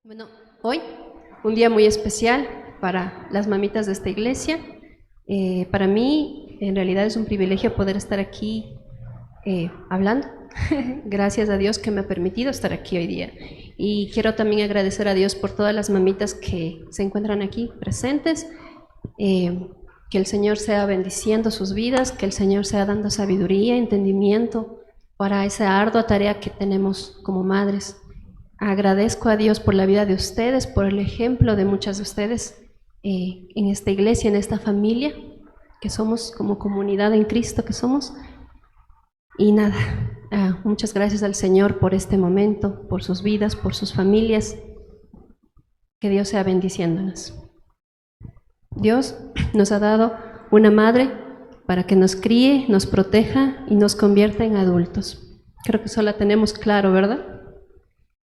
Bueno, hoy un día muy especial para las mamitas de esta iglesia. Para mí, en realidad, es un privilegio poder estar aquí hablando. Gracias a Dios que me ha permitido estar aquí hoy día. Y quiero también agradecer a Dios por todas las mamitas que se encuentran aquí presentes. Que el Señor sea bendiciendo sus vidas, que el Señor sea dando sabiduría, entendimiento para esa ardua tarea que tenemos como madres. Agradezco a Dios por la vida de ustedes, por el ejemplo de muchas de ustedes en esta iglesia, en esta familia que somos, como comunidad en Cristo que somos. Y nada, muchas gracias al Señor por este momento, por sus vidas, por sus familias. Que Dios sea bendiciéndonos. Dios nos ha dado una madre para que nos críe, nos proteja y nos convierta en adultos. Creo que eso la tenemos claro, ¿verdad?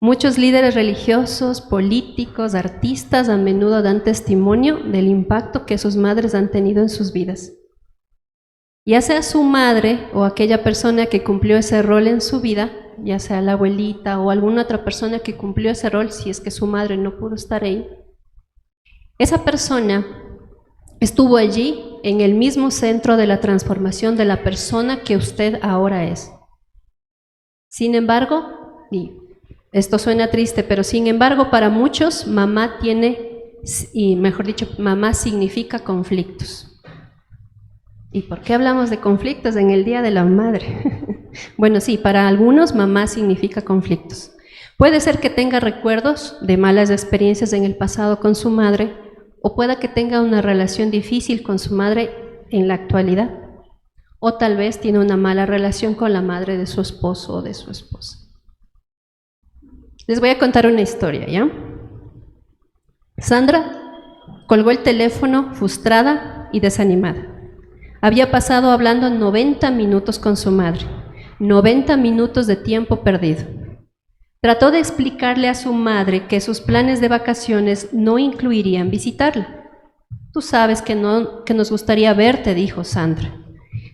Muchos líderes religiosos, políticos, artistas a menudo dan testimonio del impacto que sus madres han tenido en sus vidas. Ya sea su madre o aquella persona que cumplió ese rol en su vida, ya sea la abuelita o alguna otra persona que cumplió ese rol, si es que su madre no pudo estar ahí, esa persona estuvo allí en el mismo centro de la transformación de la persona que usted ahora es. Sin embargo, y esto suena triste, pero sin embargo para muchos mamá tiene, y mejor dicho, mamá significa conflictos. ¿Y por qué hablamos de conflictos en el Día de la Madre? Bueno, sí, para algunos mamá significa conflictos. Puede ser que tenga recuerdos de malas experiencias en el pasado con su madre, o pueda que tenga una relación difícil con su madre en la actualidad, o tal vez tiene una mala relación con la madre de su esposo o de su esposa. Les voy a contar una historia, ¿ya? Sandra colgó el teléfono frustrada y desanimada. Había pasado hablando 90 minutos con su madre, 90 minutos de tiempo perdido. Trató de explicarle a su madre que sus planes de vacaciones no incluirían visitarla. Tú sabes que nos gustaría verte, dijo Sandra,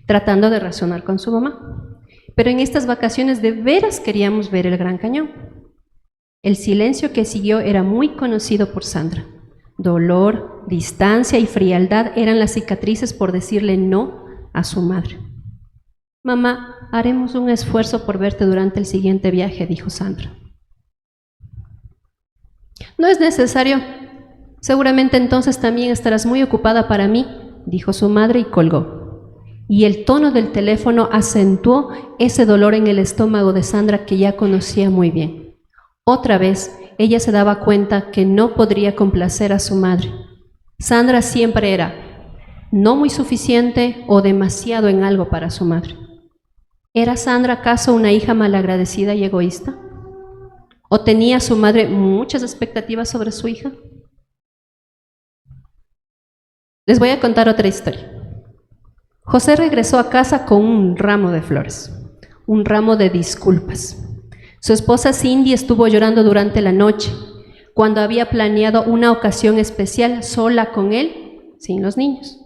tratando de razonar con su mamá. Pero en estas vacaciones de veras queríamos ver el Gran Cañón. El silencio que siguió era muy conocido por Sandra. Dolor, distancia y frialdad eran las cicatrices por decirle no a su madre. Mamá, haremos un esfuerzo por verte durante el siguiente viaje, dijo Sandra. No es necesario. Seguramente entonces también estarás muy ocupada para mí, dijo su madre y colgó. Y el tono del teléfono acentuó ese dolor en el estómago de Sandra que ya conocía muy bien. Otra vez, ella se daba cuenta que no podría complacer a su madre. Sandra siempre era no muy suficiente o demasiado en algo para su madre. ¿Era Sandra acaso una hija malagradecida y egoísta? ¿O tenía su madre muchas expectativas sobre su hija? Les voy a contar otra historia. José regresó a casa con un ramo de flores, un ramo de disculpas. Su esposa Cindy estuvo llorando durante la noche, cuando había planeado una ocasión especial sola con él, sin los niños.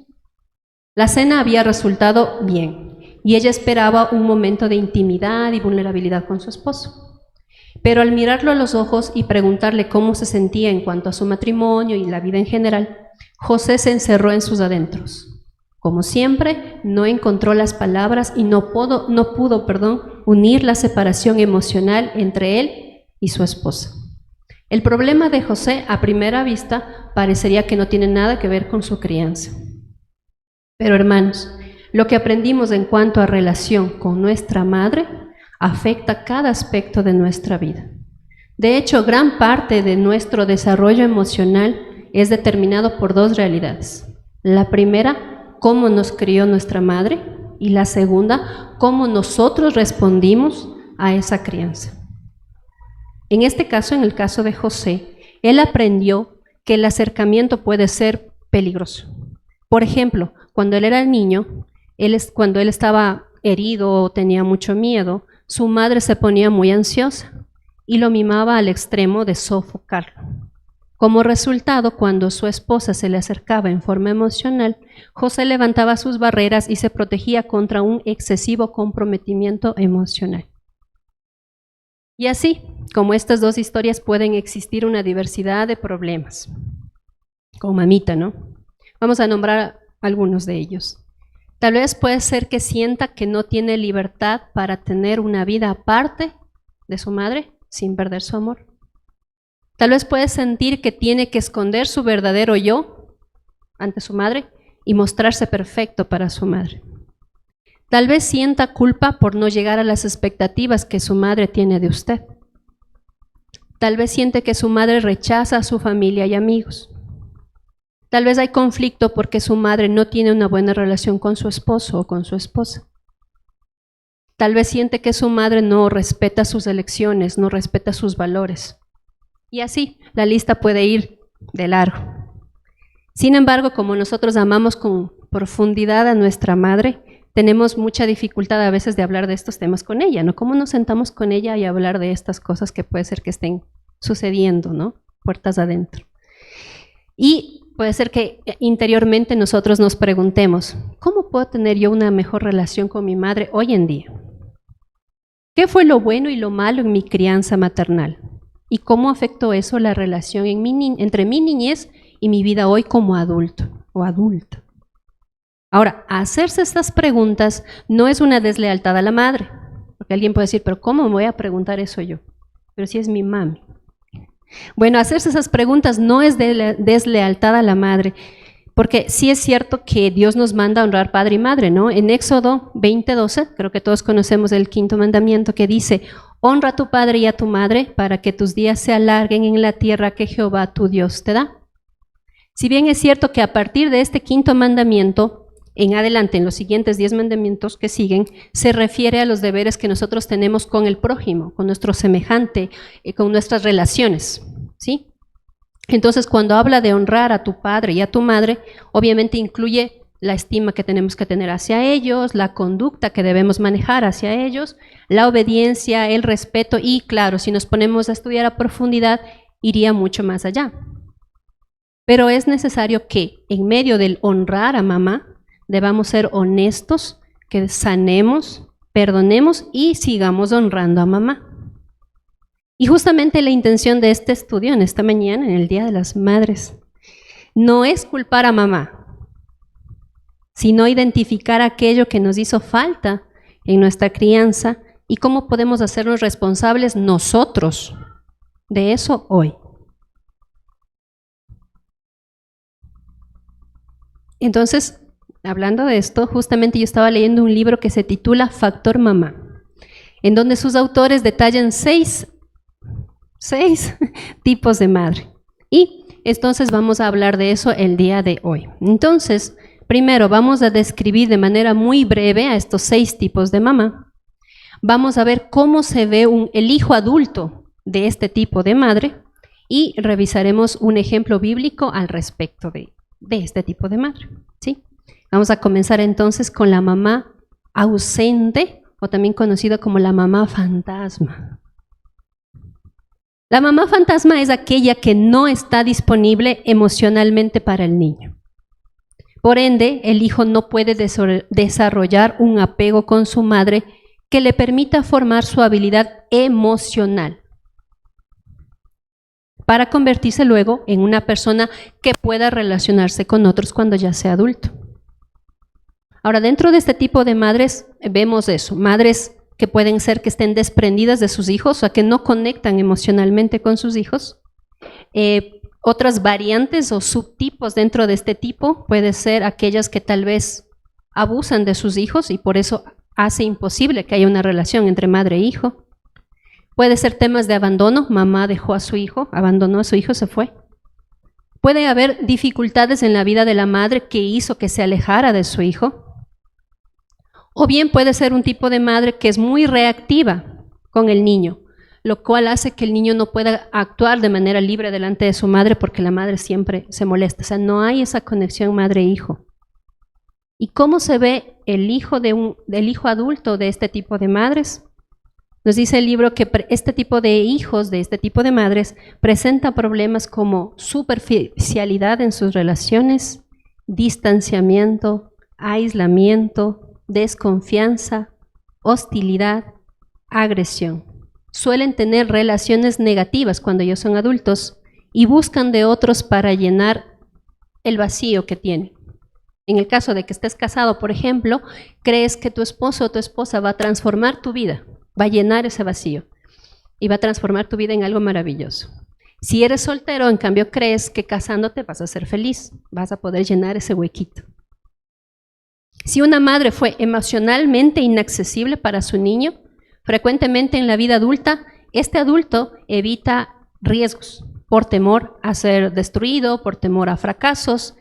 La cena había resultado bien, y ella esperaba un momento de intimidad y vulnerabilidad con su esposo. Pero al mirarlo a los ojos y preguntarle cómo se sentía en cuanto a su matrimonio y la vida en general, José se encerró en sus adentros. Como siempre, no encontró las palabras y no pudo, unir la separación emocional entre él y su esposa. El problema de José, a primera vista, parecería que no tiene nada que ver con su crianza. Pero hermanos, lo que aprendimos en cuanto a relación con nuestra madre afecta cada aspecto de nuestra vida. De hecho, gran parte de nuestro desarrollo emocional es determinado por dos realidades. La primera, cómo nos crió nuestra madre, y la segunda, cómo nosotros respondimos a esa crianza. En este caso, en el caso de José, él aprendió que el acercamiento puede ser peligroso. Por ejemplo, cuando él era niño, cuando él estaba herido o tenía mucho miedo, su madre se ponía muy ansiosa y lo mimaba al extremo de sofocarlo. Como resultado, cuando su esposa se le acercaba en forma emocional, José levantaba sus barreras y se protegía contra un excesivo comprometimiento emocional. Y así, como estas dos historias, pueden existir una diversidad de problemas. Como mamita, ¿no? Vamos a nombrar algunos de ellos. Tal vez puede ser que sienta que no tiene libertad para tener una vida aparte de su madre sin perder su amor. Tal vez puede sentir que tiene que esconder su verdadero yo ante su madre y mostrarse perfecto para su madre. Tal vez sienta culpa por no llegar a las expectativas que su madre tiene de usted. Tal vez siente que su madre rechaza a su familia y amigos. Tal vez hay conflicto porque su madre no tiene una buena relación con su esposo o con su esposa. Tal vez siente que su madre no respeta sus elecciones, no respeta sus valores. Y así, la lista puede ir de largo. Sin embargo, como nosotros amamos con profundidad a nuestra madre, tenemos mucha dificultad a veces de hablar de estos temas con ella, ¿no? ¿Cómo nos sentamos con ella y hablar de estas cosas que puede ser que estén sucediendo, ¿no? Puertas adentro. Y puede ser que interiormente nosotros nos preguntemos, ¿cómo puedo tener yo una mejor relación con mi madre hoy en día? ¿Qué fue lo bueno y lo malo en mi crianza maternal? ¿Y cómo afectó eso la relación entre mi niñez y mi vida hoy como adulto o adulta? Ahora, hacerse estas preguntas no es una deslealtad a la madre, porque alguien puede decir, pero ¿cómo me voy a preguntar eso yo? Pero si es mi mami. Bueno, hacerse esas preguntas no es deslealtad a la madre, porque sí es cierto que Dios nos manda a honrar padre y madre, ¿no? En Éxodo 20:12, creo que todos conocemos el 5.º mandamiento que dice, honra a tu padre y a tu madre para que tus días se alarguen en la tierra que Jehová tu Dios te da. Si bien es cierto que a partir de este 5.º mandamiento, en adelante, en los siguientes 10 mandamientos que siguen, se refiere a los deberes que nosotros tenemos con el prójimo, con nuestro semejante, con nuestras relaciones, ¿sí? Entonces, cuando habla de honrar a tu padre y a tu madre, obviamente incluye la estima que tenemos que tener hacia ellos, la conducta que debemos manejar hacia ellos, la obediencia, el respeto y, claro, si nos ponemos a estudiar a profundidad, iría mucho más allá. Pero es necesario que en medio del honrar a mamá, debamos ser honestos, que sanemos, perdonemos y sigamos honrando a mamá. Y justamente la intención de este estudio en esta mañana, en el Día de las Madres, no es culpar a mamá, sino identificar aquello que nos hizo falta en nuestra crianza y cómo podemos hacernos responsables nosotros de eso hoy. Entonces, hablando de esto, justamente yo estaba leyendo un libro que se titula Factor Mamá, en donde sus autores detallan seis tipos de madre. Y entonces vamos a hablar de eso el día de hoy. Entonces, primero vamos a describir de manera muy breve a estos 6 tipos de mamá. Vamos a ver cómo se ve el hijo adulto de este tipo de madre y revisaremos un ejemplo bíblico al respecto de este tipo de madre, ¿sí? Vamos a comenzar entonces con la mamá ausente, o también conocida como la mamá fantasma. La mamá fantasma es aquella que no está disponible emocionalmente para el niño. Por ende, el hijo no puede desarrollar un apego con su madre que le permita formar su habilidad emocional para convertirse luego en una persona que pueda relacionarse con otros cuando ya sea adulto. Ahora, dentro de este tipo de madres vemos eso, madres que pueden ser que estén desprendidas de sus hijos, o sea, que no conectan emocionalmente con sus hijos. Otras variantes o subtipos dentro de este tipo puede ser aquellas que tal vez abusan de sus hijos y por eso hace imposible que haya una relación entre madre e hijo. Puede ser temas de abandono, mamá dejó a su hijo, abandonó a su hijo, se fue. Puede haber dificultades en la vida de la madre que hizo que se alejara de su hijo. O bien puede ser un tipo de madre que es muy reactiva con el niño, lo cual hace que el niño no pueda actuar de manera libre delante de su madre porque la madre siempre se molesta. O sea, no hay esa conexión madre-hijo. ¿Y cómo se ve el hijo del hijo adulto de este tipo de madres? Nos dice el libro que este tipo de hijos de este tipo de madres presenta problemas como superficialidad en sus relaciones, distanciamiento, aislamiento, desconfianza, hostilidad, agresión. suelen tener relaciones negativas cuando ellos son adultos y buscan de otros para llenar el vacío que tienen. En el caso de que estés casado, por ejemplo, crees que tu esposo o tu esposa va a transformar tu vida, va a llenar ese vacío y va a transformar tu vida en algo maravilloso. Si eres soltero, en cambio, crees que casándote vas a ser feliz, vas a poder llenar ese huequito. Si una madre fue emocionalmente inaccesible para su niño, frecuentemente en la vida adulta, este adulto evita riesgos por temor a ser destruido, por temor a fracasos.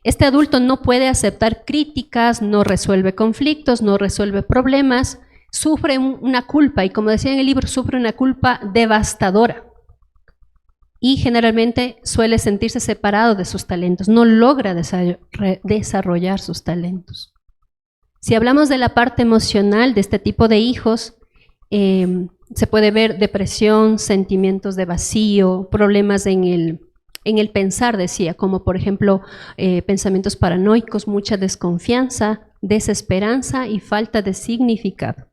Este adulto no puede aceptar críticas, no resuelve conflictos, no resuelve problemas, sufre una culpa y, como decía en el libro, sufre una culpa devastadora. Y generalmente suele sentirse separado de sus talentos, no logra desarrollar sus talentos. Si hablamos de la parte emocional de este tipo de hijos, se puede ver depresión, sentimientos de vacío, problemas en el pensar, decía, como por ejemplo pensamientos paranoicos, mucha desconfianza, desesperanza y falta de significado.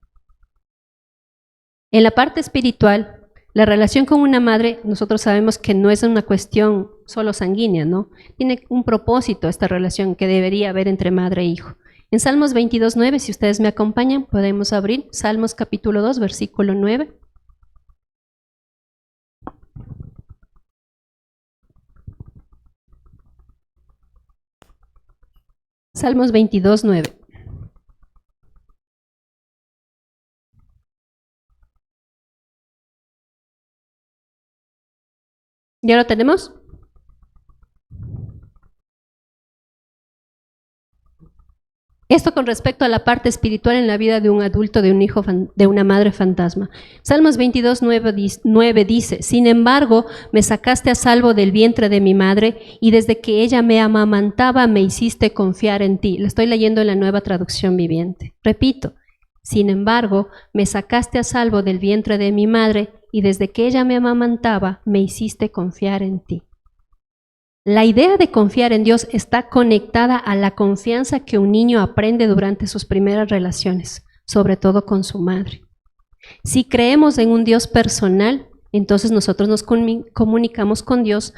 En la parte espiritual, la relación con una madre, nosotros sabemos que no es una cuestión solo sanguínea, ¿no? Tiene un propósito esta relación que debería haber entre madre e hijo. En Salmos 22:9, si ustedes me acompañan, podemos abrir Salmos capítulo 2, versículo 9. Salmos 22:9. ¿Ya lo tenemos? Esto con respecto a la parte espiritual en la vida de un adulto, de un hijo, de una madre fantasma. Salmos 22:9 dice: sin embargo, me sacaste a salvo del vientre de mi madre, y desde que ella me amamantaba me hiciste confiar en ti. Lo estoy leyendo en la Nueva Traducción Viviente. Repito, sin embargo, me sacaste a salvo del vientre de mi madre, y desde que ella me amamantaba me hiciste confiar en ti. La idea de confiar en Dios está conectada a la confianza que un niño aprende durante sus primeras relaciones, sobre todo con su madre. Si creemos en un Dios personal, entonces nosotros nos comunicamos con Dios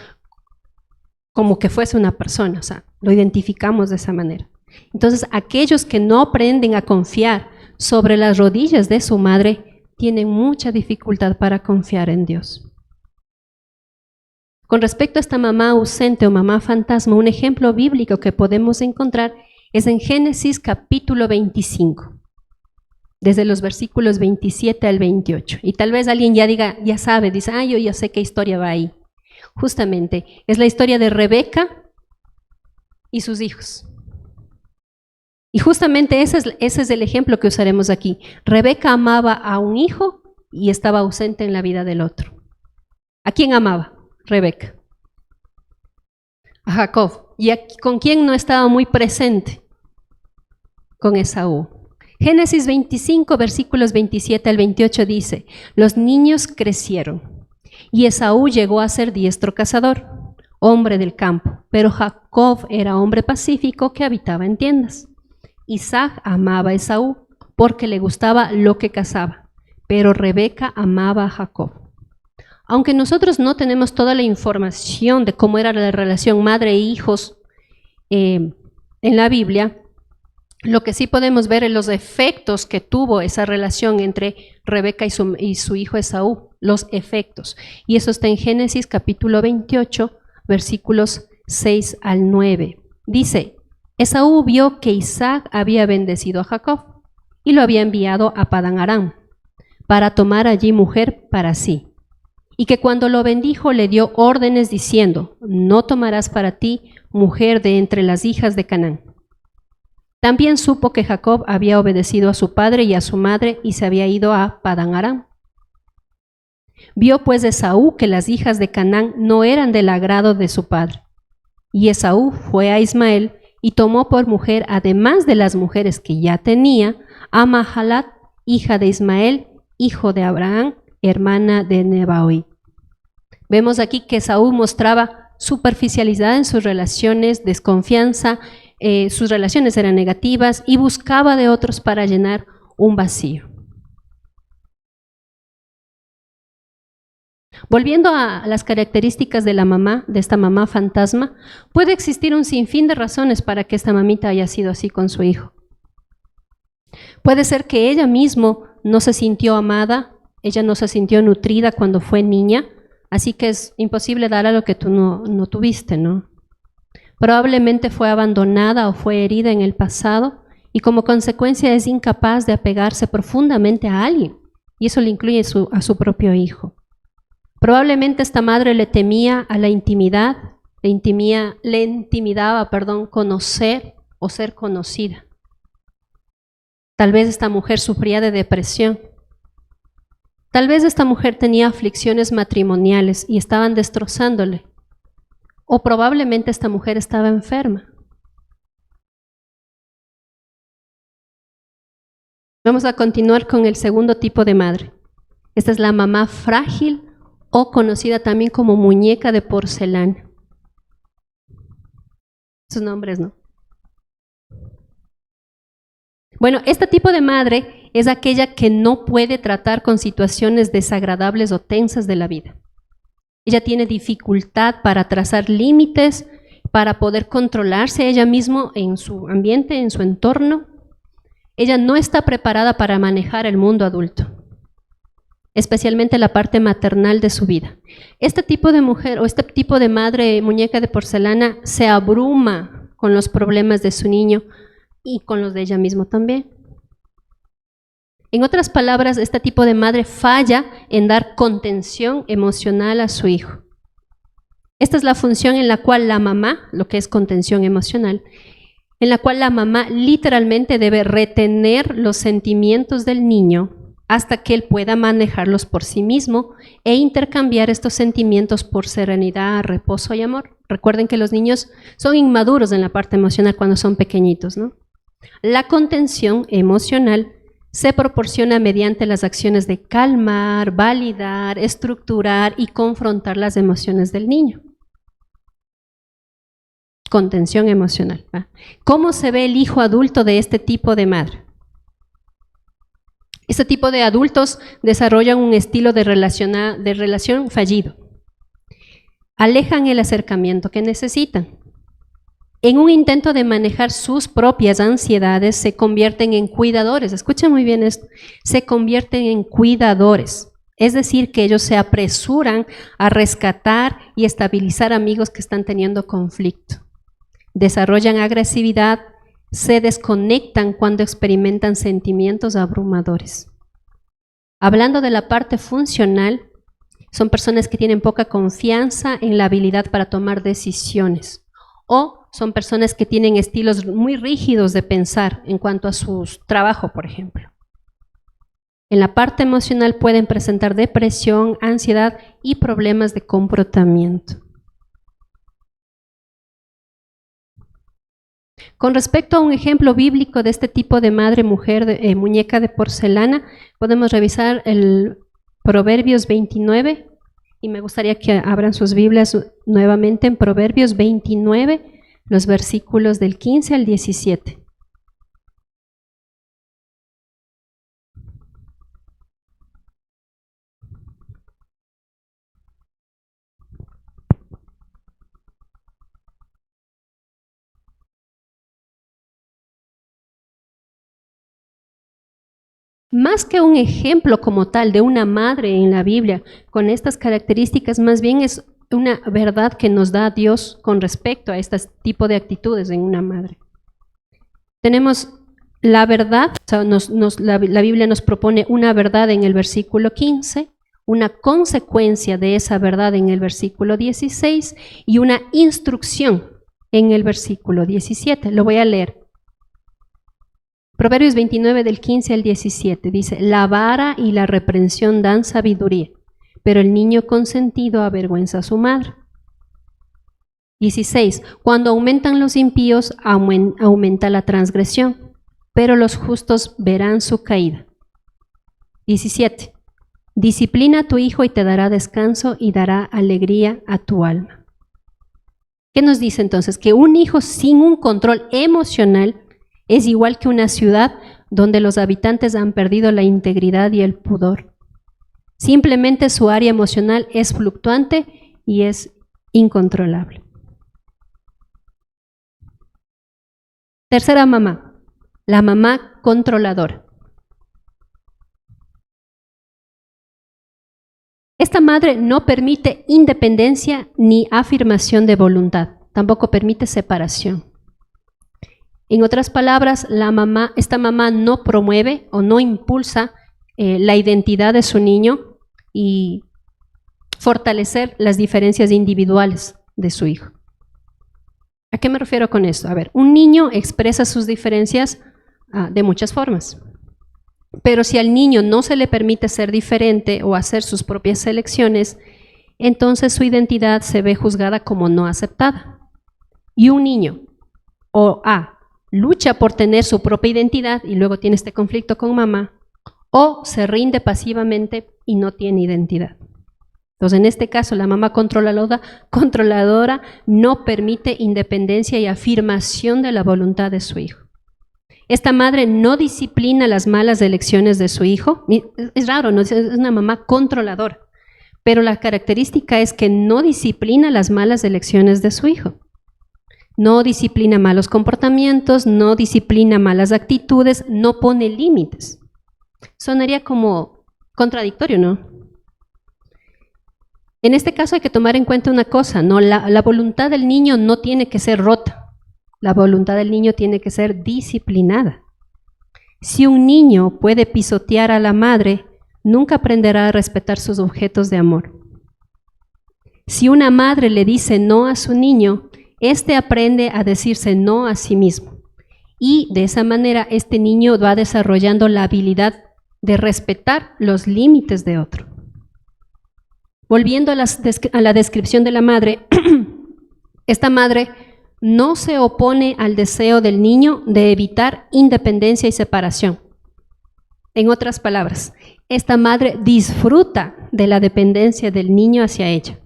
como que fuese una persona, o sea, lo identificamos de esa manera. Entonces, aquellos que no aprenden a confiar sobre las rodillas de su madre, tienen mucha dificultad para confiar en Dios. Con respecto a esta mamá ausente o mamá fantasma, un ejemplo bíblico que podemos encontrar es en Génesis capítulo 25, desde los versículos 27 al 28. Y tal vez alguien ya diga, ya sabe, dice, yo ya sé qué historia va ahí. Justamente, es la historia de Rebeca y sus hijos. Y justamente ese es el ejemplo que usaremos aquí. Rebeca amaba a un hijo y estaba ausente en la vida del otro. ¿A quién amaba? Rebeca. A Jacob. ¿Y con quién no estaba muy presente? Con Esaú. Génesis 25, versículos 27 al 28 dice: los niños crecieron, y Esaú llegó a ser diestro cazador, hombre del campo, pero Jacob era hombre pacífico que habitaba en tiendas. Isaac amaba a Esaú porque le gustaba lo que cazaba, pero Rebeca amaba a Jacob. Aunque nosotros no tenemos toda la información de cómo era la relación madre e hijos en la Biblia, lo que sí podemos ver es los efectos que tuvo esa relación entre Rebeca y su hijo Esaú, los efectos. Y eso está en Génesis capítulo 28, versículos 6 al 9. Dice: Esaú vio que Isaac había bendecido a Jacob y lo había enviado a Padán Aram para tomar allí mujer para sí. Y que cuando lo bendijo le dio órdenes diciendo: no tomarás para ti mujer de entre las hijas de Canaán. También supo que Jacob había obedecido a su padre y a su madre y se había ido a Padán Aram. Vio pues Esaú que las hijas de Canaán no eran del agrado de su padre. Y Esaú fue a Ismael y tomó por mujer, además de las mujeres que ya tenía, a Mahalat, hija de Ismael, hijo de Abraham, hermana de Nebaoi. Vemos aquí que Esaú mostraba superficialidad en sus relaciones, desconfianza, sus relaciones eran negativas y buscaba de otros para llenar un vacío. Volviendo a las características de la mamá, de esta mamá fantasma, puede existir un sinfín de razones para que esta mamita haya sido así con su hijo. Puede ser que ella misma no se sintió amada, ella no se sintió nutrida cuando fue niña, así que es imposible dar a lo que tú no tuviste, ¿no? Probablemente fue abandonada o fue herida en el pasado y como consecuencia es incapaz de apegarse profundamente a alguien, y eso le incluye a su propio hijo. Probablemente esta madre le temía a la intimidad, le intimidaba, conocer o ser conocida. Tal vez esta mujer sufría de depresión. Tal vez esta mujer tenía aflicciones matrimoniales y estaban destrozándole. O probablemente esta mujer estaba enferma. Vamos a continuar con el segundo tipo de madre. Esta es la mamá frágil o conocida también como muñeca de porcelana. Sus nombres, ¿no? Bueno, este tipo de madre es aquella que no puede tratar con situaciones desagradables o tensas de la vida. Ella tiene dificultad para trazar límites, para poder controlarse ella misma en su ambiente, en su entorno. Ella no está preparada para manejar el mundo adulto, especialmente la parte maternal de su vida. Este tipo de mujer o este tipo de madre muñeca de porcelana se abruma con los problemas de su niño y con los de ella misma también. En otras palabras, este tipo de madre falla en dar contención emocional a su hijo. Esta es la función en la cual la mamá, lo que es contención emocional, en la cual la mamá literalmente debe retener los sentimientos del niño hasta que él pueda manejarlos por sí mismo e intercambiar estos sentimientos por serenidad, reposo y amor. Recuerden que los niños son inmaduros en la parte emocional cuando son pequeñitos, ¿no? La contención emocional se proporciona mediante las acciones de calmar, validar, estructurar y confrontar las emociones del niño. Contención emocional, ¿va? ¿Cómo se ve el hijo adulto de este tipo de madre? Este tipo de adultos desarrollan un estilo de relación fallido. Alejan el acercamiento que necesitan. En un intento de manejar sus propias ansiedades, se convierten en cuidadores. Escuchen muy bien esto. Se convierten en cuidadores. Es decir, que ellos se apresuran a rescatar y estabilizar amigos que están teniendo conflicto. Desarrollan agresividad, se desconectan cuando experimentan sentimientos abrumadores. Hablando de la parte funcional, son personas que tienen poca confianza en la habilidad para tomar decisiones o son personas que tienen estilos muy rígidos de pensar en cuanto a su trabajo, por ejemplo. En la parte emocional pueden presentar depresión, ansiedad y problemas de comportamiento. Con respecto a un ejemplo bíblico de este tipo de madre, mujer, muñeca de porcelana, podemos revisar el Proverbios 29, y me gustaría que abran sus Biblias nuevamente en Proverbios 29, los versículos del 15 al 17. Más que un ejemplo como tal de una madre en la Biblia con estas características, más bien es una verdad que nos da Dios con respecto a este tipo de actitudes en una madre. Tenemos la verdad, o sea, la Biblia nos propone una verdad en el versículo 15, una consecuencia de esa verdad en el versículo 16 y una instrucción en el versículo 17. Lo voy a leer. Proverbios 29 del 15 al 17 dice: la vara y la reprensión dan sabiduría, pero el niño consentido avergüenza a su madre. 16. Cuando aumentan los impíos, aumenta la transgresión, pero los justos verán su caída. 17. Disciplina a tu hijo y te dará descanso y dará alegría a tu alma. ¿Qué nos dice entonces? Que un hijo sin un control emocional es igual que una ciudad donde los habitantes han perdido la integridad y el pudor. Simplemente su área emocional es fluctuante y es incontrolable. Tercera mamá, la mamá controladora. Esta madre no permite independencia ni afirmación de voluntad, tampoco permite separación. En otras palabras, esta mamá no promueve o no impulsa la identidad de su niño y fortalecer las diferencias individuales de su hijo. ¿A qué me refiero con esto? A ver, un niño expresa sus diferencias de muchas formas. Pero si al niño no se le permite ser diferente o hacer sus propias elecciones, entonces su identidad se ve juzgada como no aceptada. Y un niño, o lucha por tener su propia identidad y luego tiene este conflicto con mamá, o se rinde pasivamente y no tiene identidad. Entonces, en este caso, la mamá controladora no permite independencia y afirmación de la voluntad de su hijo. Esta madre no disciplina las malas elecciones de su hijo. Es raro, ¿no? Es una mamá controladora, pero la característica es que no disciplina las malas elecciones de su hijo. No disciplina malos comportamientos, no disciplina malas actitudes, no pone límites. Sonaría como contradictorio, ¿no? En este caso hay que tomar en cuenta una cosa, ¿no? La voluntad del niño no tiene que ser rota. La voluntad del niño tiene que ser disciplinada. Si un niño puede pisotear a la madre, nunca aprenderá a respetar sus objetos de amor. Si una madre le dice no a su niño, éste aprende a decirse no a sí mismo. Y de esa manera este niño va desarrollando la habilidad de respetar los límites de otro. Volviendo a la descripción de la madre, esta madre no se opone al deseo del niño de evitar independencia y separación. En otras palabras, esta madre disfruta de la dependencia del niño hacia ella.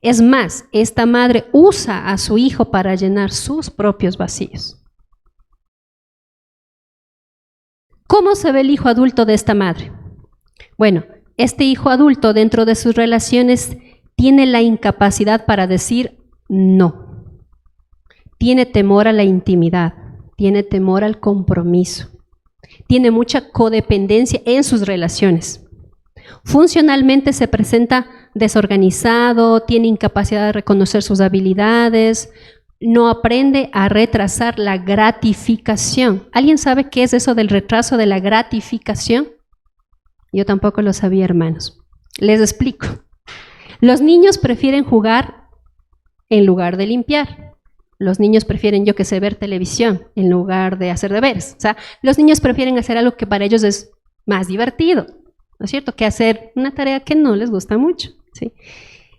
Es más, esta madre usa a su hijo para llenar sus propios vacíos. ¿Cómo se ve el hijo adulto de esta madre? Bueno, este hijo adulto dentro de sus relaciones tiene la incapacidad para decir no. Tiene temor a la intimidad, tiene temor al compromiso, tiene mucha codependencia en sus relaciones. Funcionalmente se presenta desorganizado, tiene incapacidad de reconocer sus habilidades, no aprende a retrasar la gratificación. ¿Alguien sabe qué es eso del retraso de la gratificación? Yo tampoco lo sabía, hermanos. Les explico. Los niños prefieren jugar en lugar de limpiar. Los niños prefieren, yo que sé, ver televisión en lugar de hacer deberes. O sea, los niños prefieren hacer algo que para ellos es más divertido, ¿no es cierto?, que hacer una tarea que no les gusta mucho, ¿sí?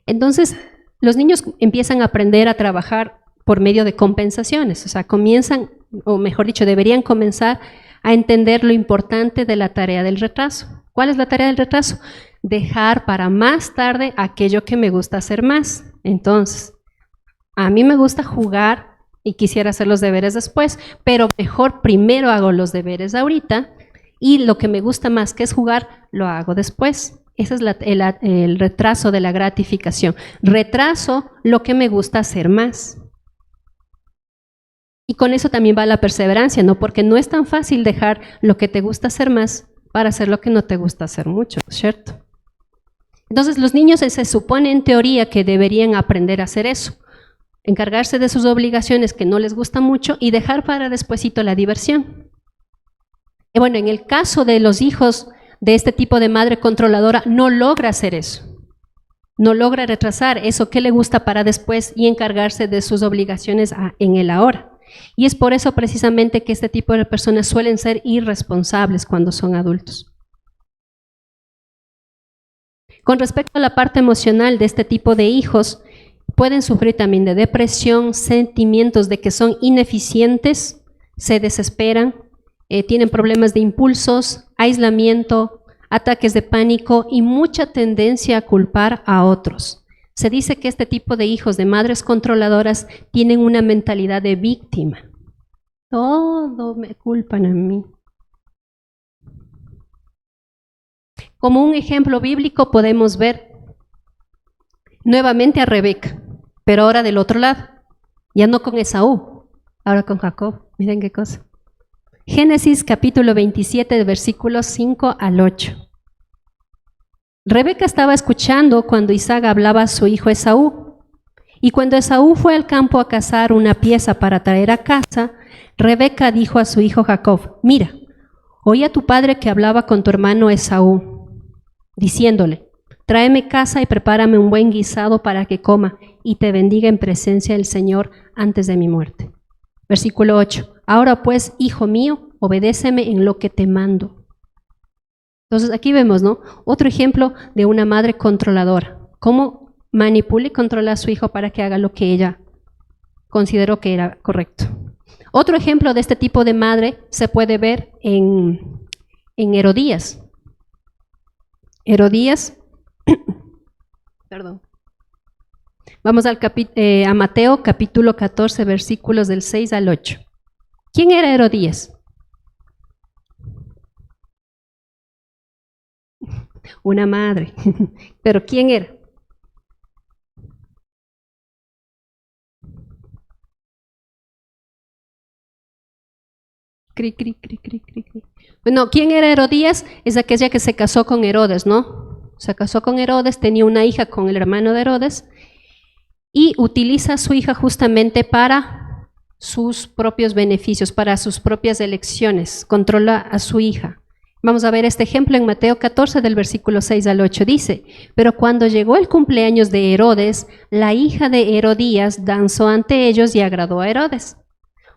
Entonces, los niños empiezan a aprender a trabajar por medio de compensaciones. O sea, comienzan, o mejor dicho, deberían comenzar a entender lo importante de la tarea del retraso. ¿Cuál es la tarea del retraso? Dejar para más tarde aquello que me gusta hacer más. Entonces, a mí me gusta jugar y quisiera hacer los deberes después, pero mejor primero hago los deberes ahorita y lo que me gusta más, que es jugar, lo hago después. Ese es el retraso de la gratificación. Retraso lo que me gusta hacer más. Y con eso también va la perseverancia, ¿no? Porque no es tan fácil dejar lo que te gusta hacer más para hacer lo que no te gusta hacer mucho, ¿cierto? Entonces los niños se supone en teoría que deberían aprender a hacer eso. Encargarse de sus obligaciones que no les gusta mucho y dejar para despuesito la diversión. Y bueno, en el caso de los hijos de este tipo de madre controladora, no logra hacer eso. No logra retrasar eso que le gusta para después y encargarse de sus obligaciones en el ahora. Y es por eso precisamente que este tipo de personas suelen ser irresponsables cuando son adultos. Con respecto a la parte emocional de este tipo de hijos, pueden sufrir también de depresión, sentimientos de que son ineficientes, se desesperan, tienen problemas de impulsos, aislamiento, ataques de pánico y mucha tendencia a culpar a otros. Se dice que este tipo de hijos de madres controladoras tienen una mentalidad de víctima. Todo me culpan a mí. Como un ejemplo bíblico podemos ver nuevamente a Rebeca, pero ahora del otro lado, ya no con Esaú, ahora con Jacob. Miren qué cosa. Génesis capítulo 27, versículos 5 al 8. Rebeca estaba escuchando cuando Isaac hablaba a su hijo Esaú. Y cuando Esaú fue al campo a cazar una pieza para traer a casa, Rebeca dijo a su hijo Jacob: mira, oí a tu padre que hablaba con tu hermano Esaú, diciéndole: tráeme caza y prepárame un buen guisado para que coma y te bendiga en presencia del Señor antes de mi muerte. Versículo 8. Ahora pues, hijo mío, obedéceme en lo que te mando. Entonces aquí vemos, ¿no? Otro ejemplo de una madre controladora. Cómo manipula y controla a su hijo para que haga lo que ella consideró que era correcto. Otro ejemplo de este tipo de madre se puede ver en Herodías. Herodías, perdón. Vamos a Mateo capítulo 14, versículos del 6 al 8. ¿Quién era Herodías? Una madre. ¿Pero quién era? Cri, cri, cri, cri, cri, cri. Bueno, ¿quién era Herodías? Es aquella que se casó con Herodes, ¿no? Se casó con Herodes, tenía una hija con el hermano de Herodes y utiliza a su hija justamente para sus propios beneficios, para sus propias elecciones. Controla a su hija. Vamos a ver este ejemplo en Mateo 14 del versículo 6 al 8. Dice: pero cuando llegó el cumpleaños de Herodes, la hija de Herodías danzó ante ellos y agradó a Herodes,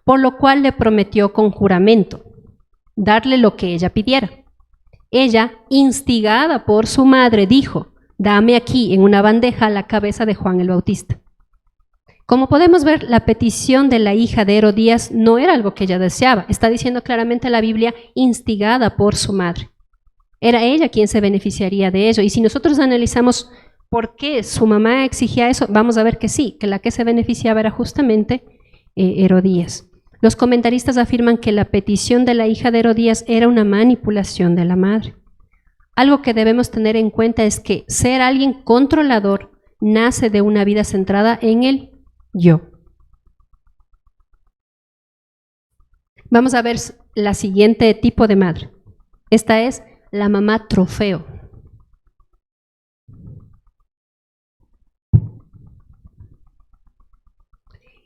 por lo cual le prometió con juramento darle lo que ella pidiera. Ella, instigada por su madre, dijo: dame aquí en una bandeja la cabeza de Juan el Bautista. Como podemos ver, la petición de la hija de Herodías no era algo que ella deseaba. Está diciendo claramente la Biblia, instigada por su madre. Era ella quien se beneficiaría de ello. Y si nosotros analizamos por qué su mamá exigía eso, vamos a ver que sí, que la que se beneficiaba era justamente Herodías. Los comentaristas afirman que la petición de la hija de Herodías era una manipulación de la madre. Algo que debemos tener en cuenta es que ser alguien controlador nace de una vida centrada en el yo. Vamos a ver la siguiente tipo de madre. Esta es la mamá trofeo.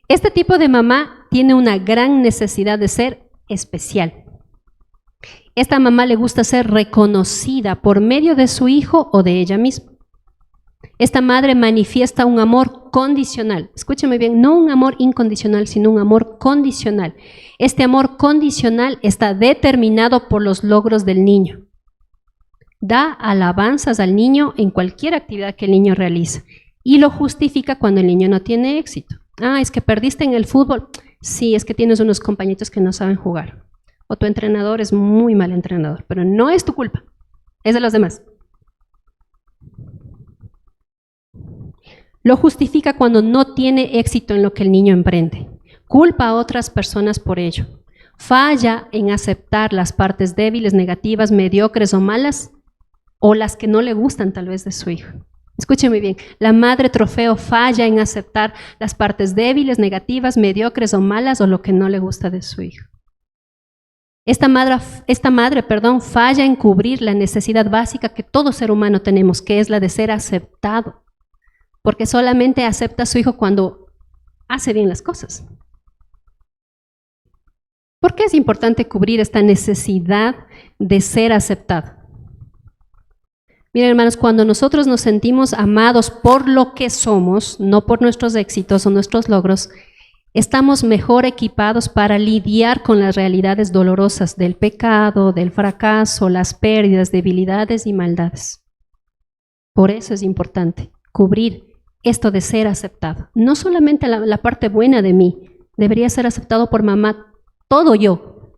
Este tipo de mamá tiene una gran necesidad de ser especial. Esta mamá le gusta ser reconocida por medio de su hijo o de ella misma. Esta madre manifiesta un amor condicional. Escúcheme bien, no un amor incondicional, sino un amor condicional. Este amor condicional está determinado por los logros del niño. Da alabanzas al niño en cualquier actividad que el niño realiza y lo justifica cuando el niño no tiene éxito. Ah, es que perdiste en el fútbol. Sí, es que tienes unos compañitos que no saben jugar. O tu entrenador es muy mal entrenador, pero no es tu culpa, es de los demás. Lo justifica cuando no tiene éxito en lo que el niño emprende. Culpa a otras personas por ello. Falla en aceptar las partes débiles, negativas, mediocres o malas, o las que no le gustan tal vez de su hijo. Escúcheme bien, la madre trofeo falla en aceptar las partes débiles, negativas, mediocres o malas, o lo que no le gusta de su hijo. Esta madre, falla en cubrir la necesidad básica que todo ser humano tenemos, que es la de ser aceptado. Porque solamente acepta a su hijo cuando hace bien las cosas. ¿Por qué es importante cubrir esta necesidad de ser aceptado? Miren, hermanos, cuando nosotros nos sentimos amados por lo que somos, no por nuestros éxitos o nuestros logros, estamos mejor equipados para lidiar con las realidades dolorosas del pecado, del fracaso, las pérdidas, debilidades y maldades. Por eso es importante cubrir esto de ser aceptado. No solamente la parte buena de mí, debería ser aceptado por mamá, todo yo,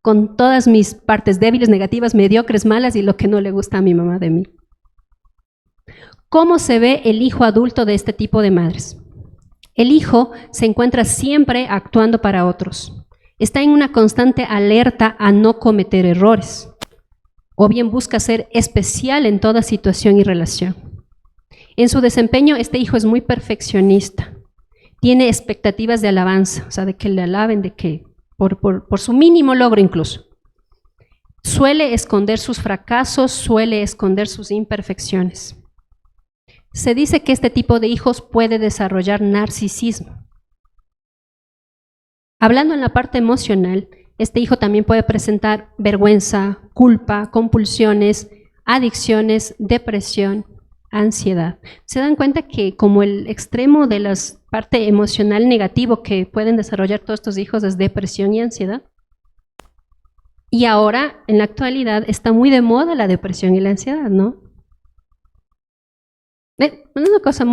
con todas mis partes débiles, negativas, mediocres, malas y lo que no le gusta a mi mamá de mí. ¿Cómo se ve el hijo adulto de este tipo de madres? El hijo se encuentra siempre actuando para otros. Está en una constante alerta a no cometer errores. o bien busca ser especial en toda situación y relación. En su desempeño, este hijo es muy perfeccionista. Tiene expectativas de alabanza, o sea, de que le alaben, de que por su mínimo logro incluso. Suele esconder sus fracasos, suele esconder sus imperfecciones. Se dice que este tipo de hijos puede desarrollar narcisismo. Hablando en la parte emocional, este hijo también puede presentar vergüenza, culpa, compulsiones, adicciones, depresión, ansiedad. ¿Se dan cuenta que como el extremo de la parte emocional negativo que pueden desarrollar todos estos hijos es depresión y ansiedad? Y ahora, en la actualidad, está muy de moda la depresión y la ansiedad, ¿no? Es una cosa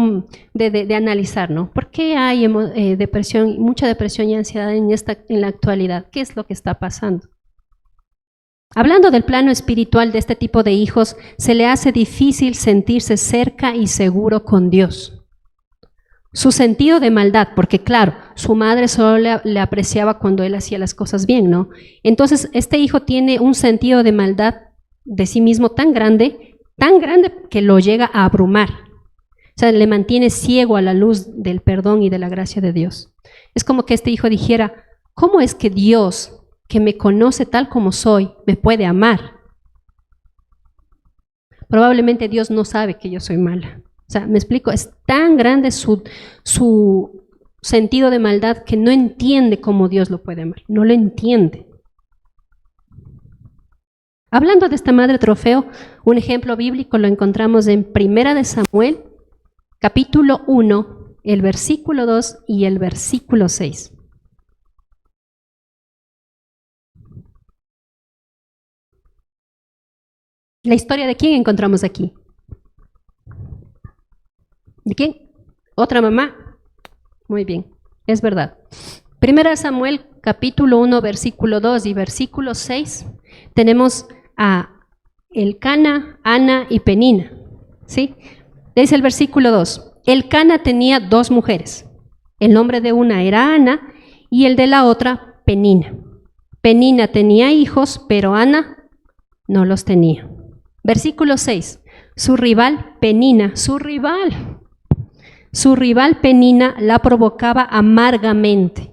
de analizar, ¿no? ¿Por qué hay depresión, mucha depresión y ansiedad en la actualidad? ¿Qué es lo que está pasando? Hablando del plano espiritual de este tipo de hijos, se le hace difícil sentirse cerca y seguro con Dios. Su sentido de maldad, porque claro, su madre solo le apreciaba cuando él hacía las cosas bien, ¿no? Entonces, este hijo tiene un sentido de maldad de sí mismo tan grande que lo llega a abrumar. O sea, le mantiene ciego a la luz del perdón y de la gracia de Dios. Es como que este hijo dijera, ¿cómo es que Dios, que me conoce tal como soy, me puede amar? Probablemente Dios no sabe que yo soy mala. O sea, me explico, es tan grande su sentido de maldad que no entiende cómo Dios lo puede amar, no lo entiende. Hablando de esta madre Trofeo, un ejemplo bíblico lo encontramos en 1 de Samuel, capítulo 1, el versículo 2 y el versículo 6. ¿La historia de quién encontramos aquí? ¿De quién? ¿Otra mamá? Muy bien, es verdad. 1 Samuel, capítulo 1, versículo 2 y versículo 6, tenemos a Elcana, Ana y Penina, ¿sí? Dice el versículo 2, Elcana tenía 2 mujeres. El nombre de una era Ana y el de la otra, Penina. Penina tenía hijos, pero Ana no los tenía. Versículo 6, su rival Penina, su rival Penina la provocaba amargamente.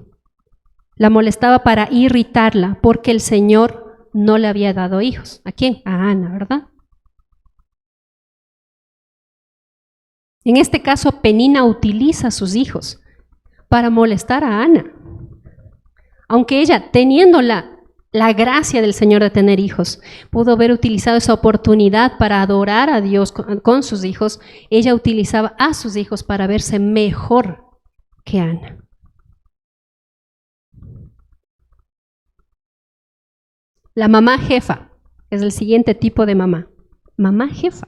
La molestaba para irritarla porque el Señor no le había dado hijos. ¿A quién? A Ana, ¿verdad? En este caso, Penina utiliza a sus hijos para molestar a Ana. Aunque ella, teniendo la gracia del Señor de tener hijos, pudo haber utilizado esa oportunidad para adorar a Dios con sus hijos, ella utilizaba a sus hijos para verse mejor que Ana. La mamá jefa es el siguiente tipo de mamá. Mamá jefa.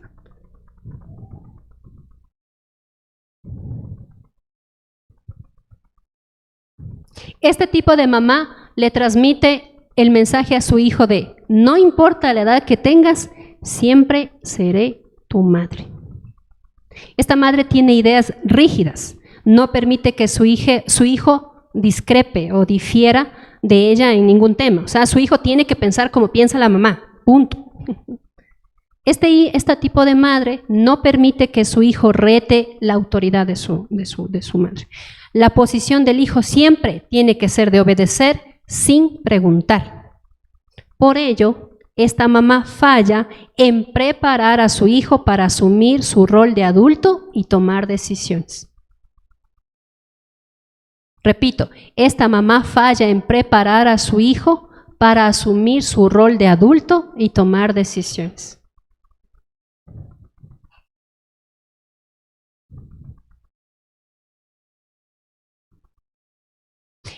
Este tipo de mamá le transmite el mensaje a su hijo de, no importa la edad que tengas, siempre seré tu madre. Esta madre tiene ideas rígidas, no permite que su hijo discrepe o difiera de ella en ningún tema. O sea, su hijo tiene que pensar como piensa la mamá, punto. Este tipo de madre no permite que su hijo rete la autoridad de su madre. La posición del hijo siempre tiene que ser de obedecer sin preguntar. Por ello, esta mamá falla en preparar a su hijo para asumir su rol de adulto y tomar decisiones. Repito, esta mamá falla en preparar a su hijo para asumir su rol de adulto y tomar decisiones.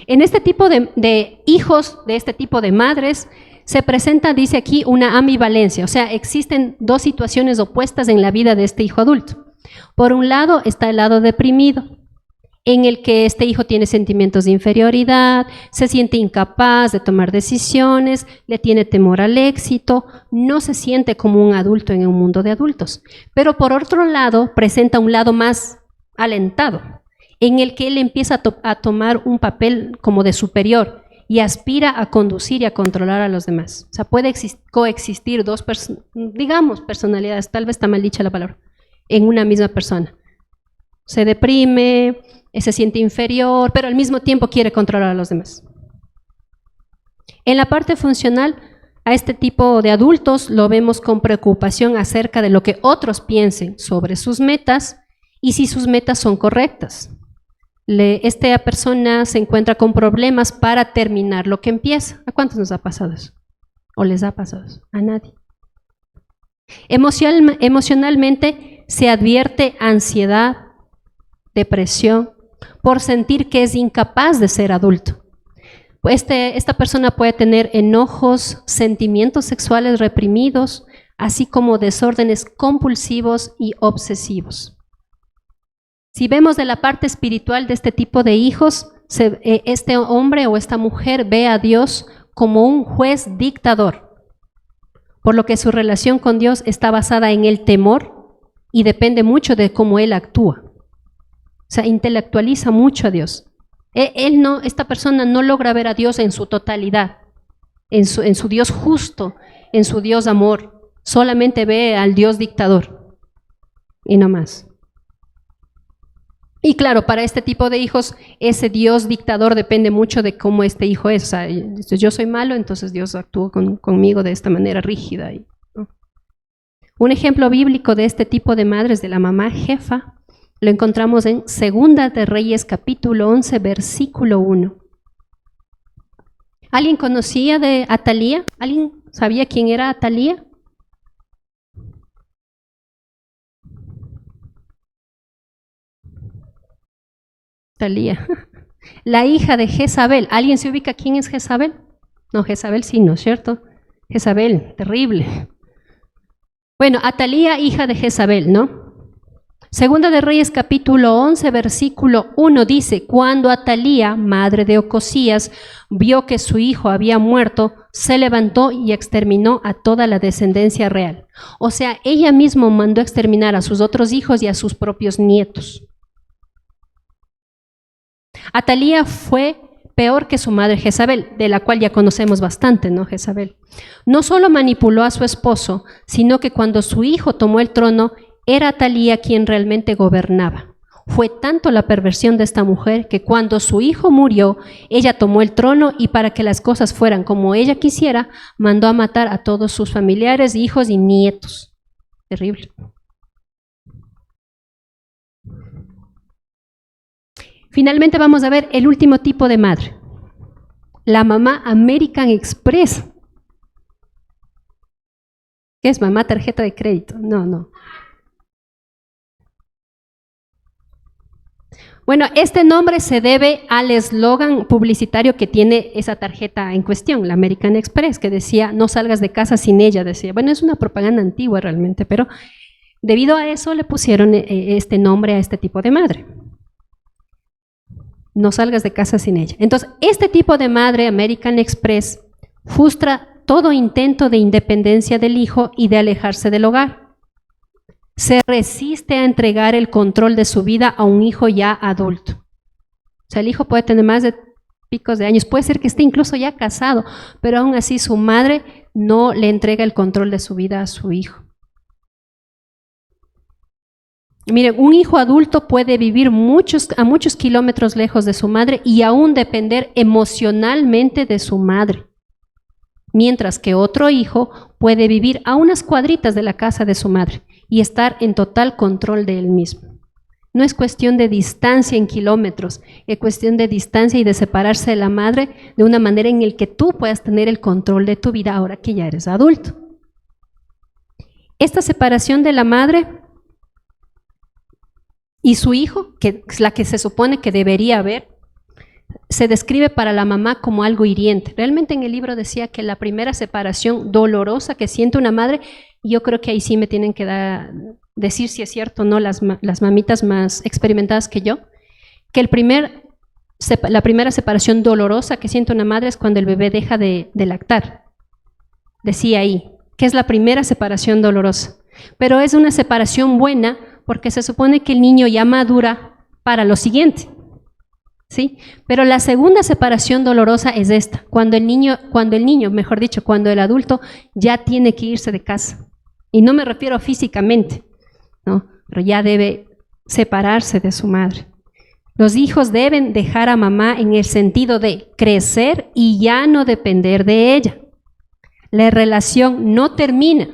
En este tipo de hijos, de este tipo de madres, se presenta, dice aquí, una ambivalencia, o sea, existen 2 situaciones opuestas en la vida de este hijo adulto. Por un lado está el lado deprimido, en el que este hijo tiene sentimientos de inferioridad, se siente incapaz de tomar decisiones, le tiene temor al éxito, no se siente como un adulto en un mundo de adultos. Pero por otro lado, presenta un lado más alentado, en el que él empieza a tomar un papel como de superior y aspira a conducir y a controlar a los demás. O sea, puede coexistir dos, digamos, personalidades, tal vez está mal dicha la palabra, en una misma persona. Se deprime, se siente inferior, pero al mismo tiempo quiere controlar a los demás. En la parte funcional, a este tipo de adultos lo vemos con preocupación acerca de lo que otros piensen sobre sus metas y si sus metas son correctas. Esta persona se encuentra con problemas para terminar lo que empieza. ¿A cuántos nos ha pasado eso? ¿O les ha pasado eso? A nadie. Emocionalmente se advierte ansiedad, depresión, por sentir que es incapaz de ser adulto. Esta persona puede tener enojos, sentimientos sexuales reprimidos, así como desórdenes compulsivos y obsesivos. Si vemos de la parte espiritual de este tipo de hijos, este hombre o esta mujer ve a Dios como un juez dictador, por lo que su relación con Dios está basada en el temor y depende mucho de cómo él actúa. O sea, intelectualiza mucho a Dios. Esta persona no logra ver a Dios en su totalidad, en su Dios justo, en su Dios amor. Solamente ve al Dios dictador y no más. Y claro, para este tipo de hijos, ese Dios dictador depende mucho de cómo este hijo es. O sea, yo soy malo, entonces Dios actúa conmigo de esta manera rígida. ¿No? Un ejemplo bíblico de este tipo de madres, de la mamá jefa, lo encontramos en Segunda de Reyes, capítulo 11, versículo 1. ¿Alguien conocía de Atalía? ¿Alguien sabía quién era Atalía? Atalía, la hija de Jezabel. ¿Alguien se ubica quién es Jezabel? No, Jezabel sí, ¿no es cierto? Jezabel, terrible. Bueno, Atalía, hija de Jezabel, ¿no? Segunda de Reyes, capítulo 11, versículo 1 dice: cuando Atalía, madre de Ocosías, vio que su hijo había muerto, se levantó y exterminó a toda la descendencia real. O sea, ella misma mandó exterminar a sus otros hijos y a sus propios nietos. Atalía fue peor que su madre Jezabel, de la cual ya conocemos bastante, ¿no? Jezabel. No solo manipuló a su esposo, sino que cuando su hijo tomó el trono, era Atalía quien realmente gobernaba. Fue tanto la perversión de esta mujer que cuando su hijo murió, ella tomó el trono y para que las cosas fueran como ella quisiera, mandó a matar a todos sus familiares, hijos y nietos. Terrible. Finalmente vamos a ver el último tipo de madre, la mamá American Express. ¿Qué es mamá tarjeta de crédito? No. Bueno, este nombre se debe al eslogan publicitario que tiene esa tarjeta en cuestión, la American Express, que decía, no salgas de casa sin ella, decía. Bueno, es una propaganda antigua realmente, pero debido a eso le pusieron este nombre a este tipo de madre. No salgas de casa sin ella. Entonces, este tipo de madre, American Express, frustra todo intento de independencia del hijo y de alejarse del hogar. Se resiste a entregar el control de su vida a un hijo ya adulto. O sea, el hijo puede tener más de picos de años, puede ser que esté incluso ya casado, pero aún así su madre no le entrega el control de su vida a su hijo. Miren, un hijo adulto puede vivir a muchos kilómetros lejos de su madre y aún depender emocionalmente de su madre, mientras que otro hijo puede vivir a unas cuadritas de la casa de su madre y estar en total control de él mismo. No es cuestión de distancia en kilómetros, es cuestión de distancia y de separarse de la madre de una manera en la que tú puedas tener el control de tu vida ahora que ya eres adulto. Esta separación de la madre y su hijo, que es la que se supone que debería haber, se describe para la mamá como algo hiriente. Realmente en el libro decía que la primera separación dolorosa que siente una madre, y yo creo que ahí sí me tienen que decir si es cierto o no las mamitas más experimentadas que yo, que la primera separación dolorosa que siente una madre es cuando el bebé deja de lactar. Decía ahí, que es la primera separación dolorosa. Pero es una separación buena porque se supone que el niño ya madura para lo siguiente. ¿sí? Pero la segunda separación dolorosa es esta, cuando el niño, mejor dicho, cuando el adulto ya tiene que irse de casa. Y no me refiero físicamente, ¿no? Pero ya debe separarse de su madre. Los hijos deben dejar a mamá en el sentido de crecer y ya no depender de ella. La relación no termina.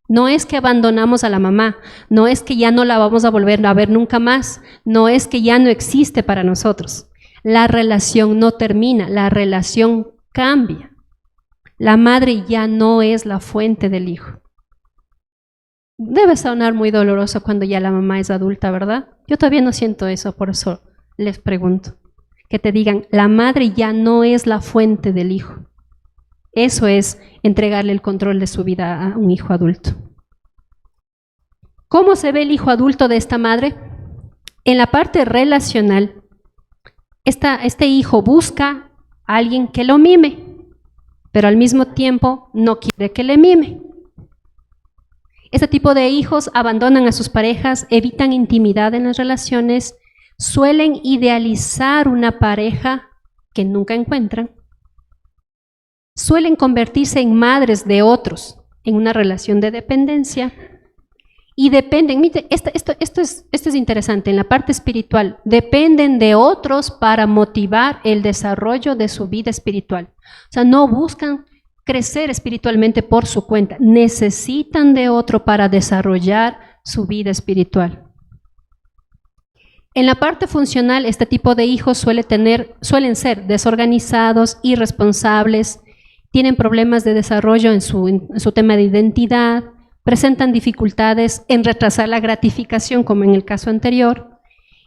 No es que abandonamos a la mamá, no es que ya no la vamos a volver a ver nunca más, no es que ya no existe para nosotros. La relación no termina, la relación cambia. La madre ya no es la fuente del hijo. Debe sonar muy doloroso cuando ya la mamá es adulta, ¿verdad? Yo todavía no siento eso, por eso les pregunto. Que te digan, la madre ya no es la fuente del hijo. Eso es entregarle el control de su vida a un hijo adulto. ¿Cómo se ve el hijo adulto de esta madre? En la parte relacional, este hijo busca a alguien que lo mime, pero al mismo tiempo no quiere que le mime. Este tipo de hijos abandonan a sus parejas, evitan intimidad en las relaciones, suelen idealizar una pareja que nunca encuentran, suelen convertirse en madres de otros en una relación de dependencia y dependen, mire, esto es interesante, en la parte espiritual, dependen de otros para motivar el desarrollo de su vida espiritual. O sea, no buscan crecer espiritualmente por su cuenta, necesitan de otro para desarrollar su vida espiritual. En la parte funcional, este tipo de hijos suelen ser desorganizados, irresponsables, tienen problemas de desarrollo en su tema de identidad, presentan dificultades en retrasar la gratificación, como en el caso anterior,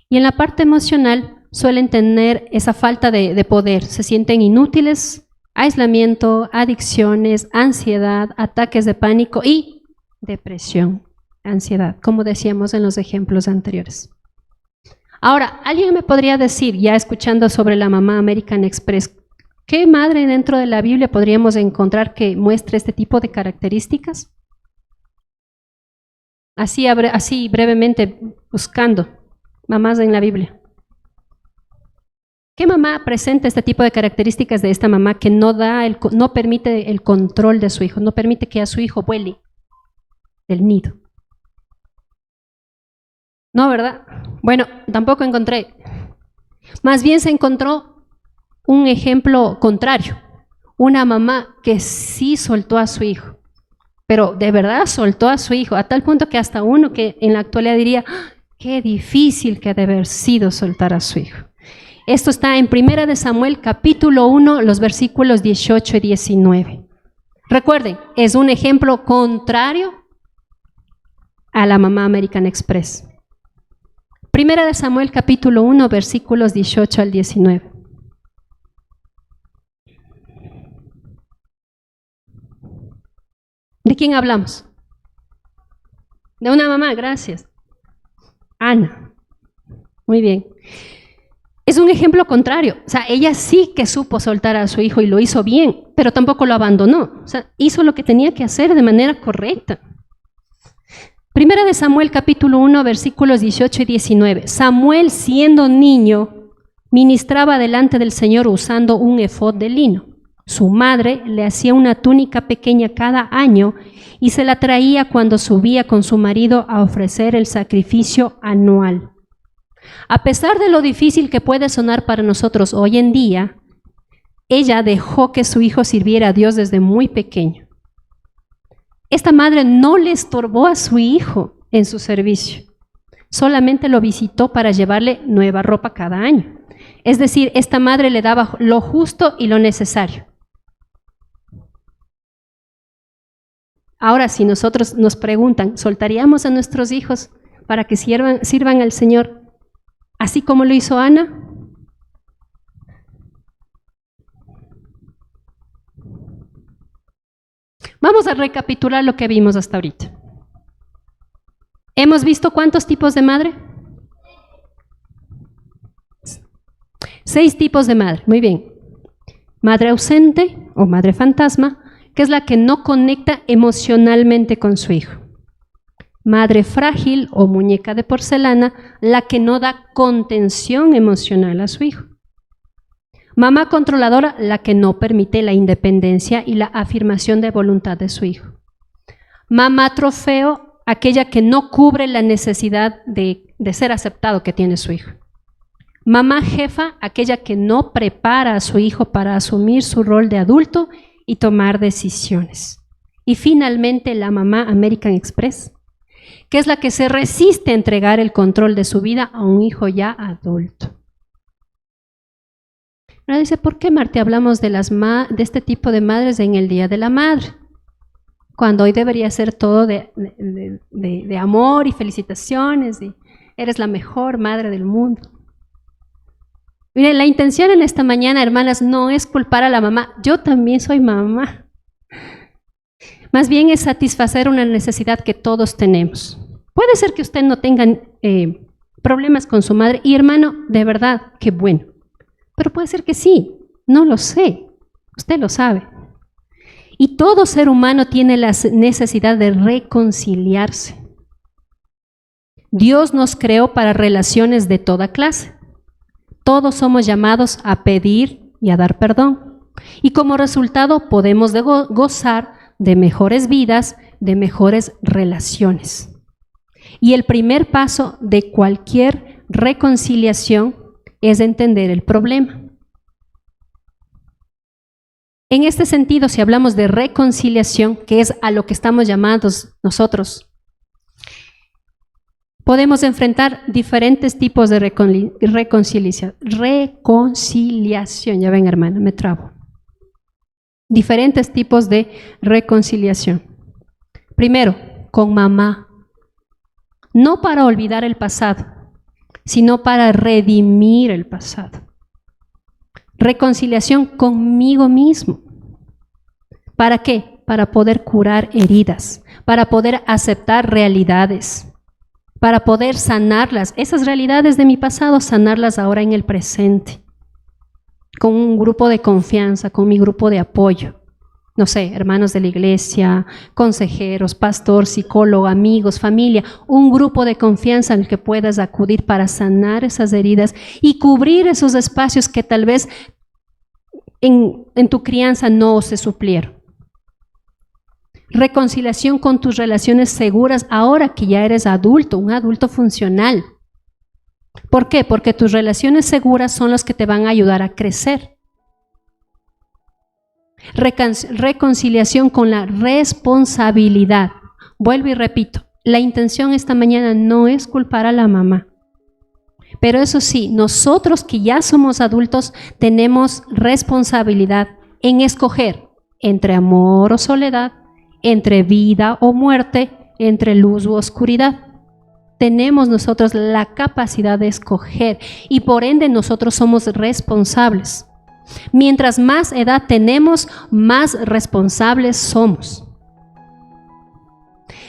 y en la parte emocional suelen tener esa falta de poder, se sienten inútiles, aislamiento, adicciones, ansiedad, ataques de pánico y depresión, ansiedad, como decíamos en los ejemplos anteriores. Ahora, alguien me podría decir, ya escuchando sobre la mamá American Express, ¿qué madre dentro de la Biblia podríamos encontrar que muestre este tipo de características? Así brevemente, buscando mamás en la Biblia. ¿Qué mamá presenta este tipo de características de esta mamá que no permite el control de su hijo, no permite que a su hijo vuele del nido? No, ¿verdad? Bueno, tampoco encontré. Más bien se encontró un ejemplo contrario. Una mamá que sí soltó a su hijo, pero de verdad soltó a su hijo, a tal punto que hasta uno que en la actualidad diría, ¡ah! Qué difícil que ha de haber sido soltar a su hijo. Esto está en 1 de Samuel, capítulo 1, los versículos 18 y 19. Recuerden, es un ejemplo contrario a la mamá American Express. 1 de Samuel, capítulo 1, versículos 18 al 19. ¿De quién hablamos? De una mamá, gracias. Ana. Muy bien. Es un ejemplo contrario. O sea, ella sí que supo soltar a su hijo y lo hizo bien, pero tampoco lo abandonó. O sea, hizo lo que tenía que hacer de manera correcta. 1 de Samuel, capítulo 1, versículos 18 y 19. Samuel, siendo niño, ministraba delante del Señor usando un efod de lino. Su madre le hacía una túnica pequeña cada año y se la traía cuando subía con su marido a ofrecer el sacrificio anual. A pesar de lo difícil que puede sonar para nosotros hoy en día, ella dejó que su hijo sirviera a Dios desde muy pequeño. Esta madre no le estorbó a su hijo en su servicio, solamente lo visitó para llevarle nueva ropa cada año. Es decir, esta madre le daba lo justo y lo necesario. Ahora, si nosotros nos preguntan, ¿soltaríamos a nuestros hijos para que sirvan al Señor así como lo hizo Ana? Vamos a recapitular lo que vimos hasta ahorita. ¿Hemos visto cuántos tipos de madre? 6 tipos de madre, muy bien. Madre ausente o madre fantasma, que es la que no conecta emocionalmente con su hijo. Madre frágil o muñeca de porcelana, la que no da contención emocional a su hijo. Mamá controladora, la que no permite la independencia y la afirmación de voluntad de su hijo. Mamá trofeo, aquella que no cubre la necesidad de ser aceptado que tiene su hijo. Mamá jefa, aquella que no prepara a su hijo para asumir su rol de adulto y tomar decisiones. Y finalmente la mamá American Express, que es la que se resiste a entregar el control de su vida a un hijo ya adulto. Ahora dice, ¿por qué, Marta, hablamos de este tipo de madres en el Día de la Madre? Cuando hoy debería ser todo de amor y felicitaciones, y eres la mejor madre del mundo. Miren, la intención en esta mañana, hermanas, no es culpar a la mamá. Yo también soy mamá. Más bien es satisfacer una necesidad que todos tenemos. Puede ser que usted no tenga problemas con su madre, y hermano, de verdad, qué bueno. Pero puede ser que sí, no lo sé, usted lo sabe. Y todo ser humano tiene la necesidad de reconciliarse. Dios nos creó para relaciones de toda clase. Todos somos llamados a pedir y a dar perdón. Y como resultado podemos gozar de mejores vidas, de mejores relaciones. Y el primer paso de cualquier reconciliación es entender el problema. En este sentido, si hablamos de reconciliación, que es a lo que estamos llamados nosotros, podemos enfrentar diferentes tipos de reconciliación. Ya ven, hermana, me trabo. Diferentes tipos de reconciliación. Primero, con mamá. No para olvidar el pasado, sino para redimir el pasado. Reconciliación conmigo mismo. ¿Para qué? Para poder curar heridas, para poder aceptar realidades, para poder sanarlas, esas realidades de mi pasado, sanarlas ahora en el presente, con un grupo de confianza, con mi grupo de apoyo. No sé, hermanos de la iglesia, consejeros, pastor, psicólogo, amigos, familia, un grupo de confianza en el que puedas acudir para sanar esas heridas y cubrir esos espacios que tal vez en tu crianza no se suplieron. Reconciliación con tus relaciones seguras ahora que ya eres adulto, un adulto funcional. ¿Por qué? Porque tus relaciones seguras son las que te van a ayudar a crecer. Reconciliación con la responsabilidad. Vuelvo y repito, la intención esta mañana no es culpar a la mamá. Pero eso sí, nosotros que ya somos adultos tenemos responsabilidad en escoger entre amor o soledad, entre vida o muerte, entre luz u oscuridad. Tenemos nosotros la capacidad de escoger y por ende nosotros somos responsables. Mientras más edad tenemos, más responsables somos.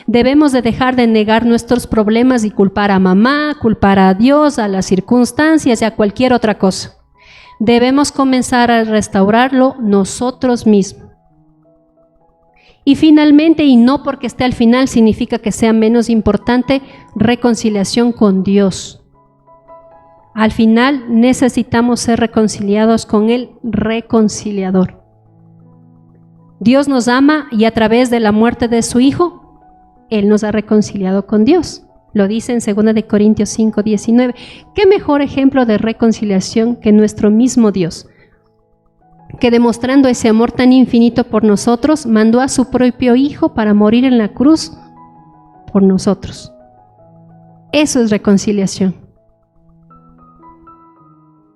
Debemos de dejar de negar nuestros problemas y culpar a mamá, culpar a Dios, a las circunstancias y a cualquier otra cosa. Debemos comenzar a restaurarlo nosotros mismos. Y finalmente, y no porque esté al final significa que sea menos importante, reconciliación con Dios. Al final necesitamos ser reconciliados con el reconciliador. Dios nos ama y a través de la muerte de su Hijo, Él nos ha reconciliado con Dios. Lo dice en 2 Corintios 5:19. ¿Qué mejor ejemplo de reconciliación que nuestro mismo Dios, que demostrando ese amor tan infinito por nosotros, mandó a su propio Hijo para morir en la cruz por nosotros? Eso es reconciliación.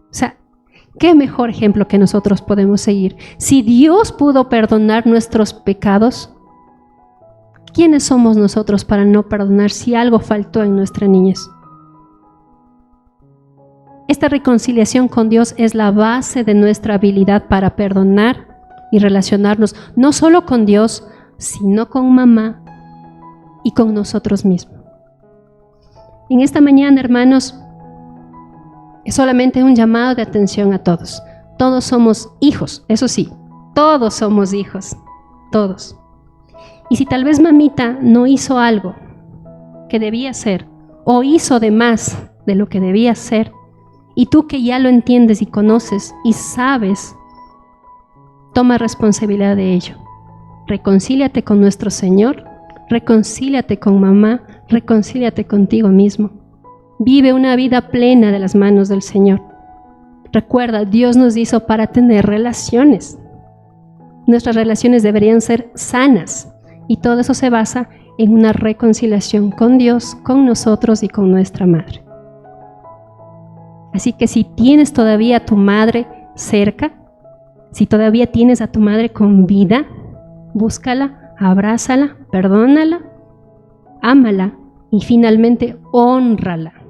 O sea, ¿qué mejor ejemplo que nosotros podemos seguir? Si Dios pudo perdonar nuestros pecados, ¿quiénes somos nosotros para no perdonar si algo faltó en nuestra niñez? Esta reconciliación con Dios es la base de nuestra habilidad para perdonar y relacionarnos no solo con Dios, sino con mamá y con nosotros mismos. En esta mañana, hermanos, es solamente un llamado de atención a todos. Todos somos hijos, eso sí, todos somos hijos, todos. Y si tal vez mamita no hizo algo que debía hacer o hizo de más de lo que debía hacer, Y tú que ya lo entiendes y conoces y sabes, toma responsabilidad de ello. Reconcíliate con nuestro Señor, reconcíliate con mamá, reconcíliate contigo mismo. Vive una vida plena de las manos del Señor. Recuerda, Dios nos hizo para tener relaciones. Nuestras relaciones deberían ser sanas y todo eso se basa en una reconciliación con Dios, con nosotros y con nuestra madre. Así que si tienes todavía a tu madre cerca, si todavía tienes a tu madre con vida, búscala, abrázala, perdónala, ámala y finalmente hónrala.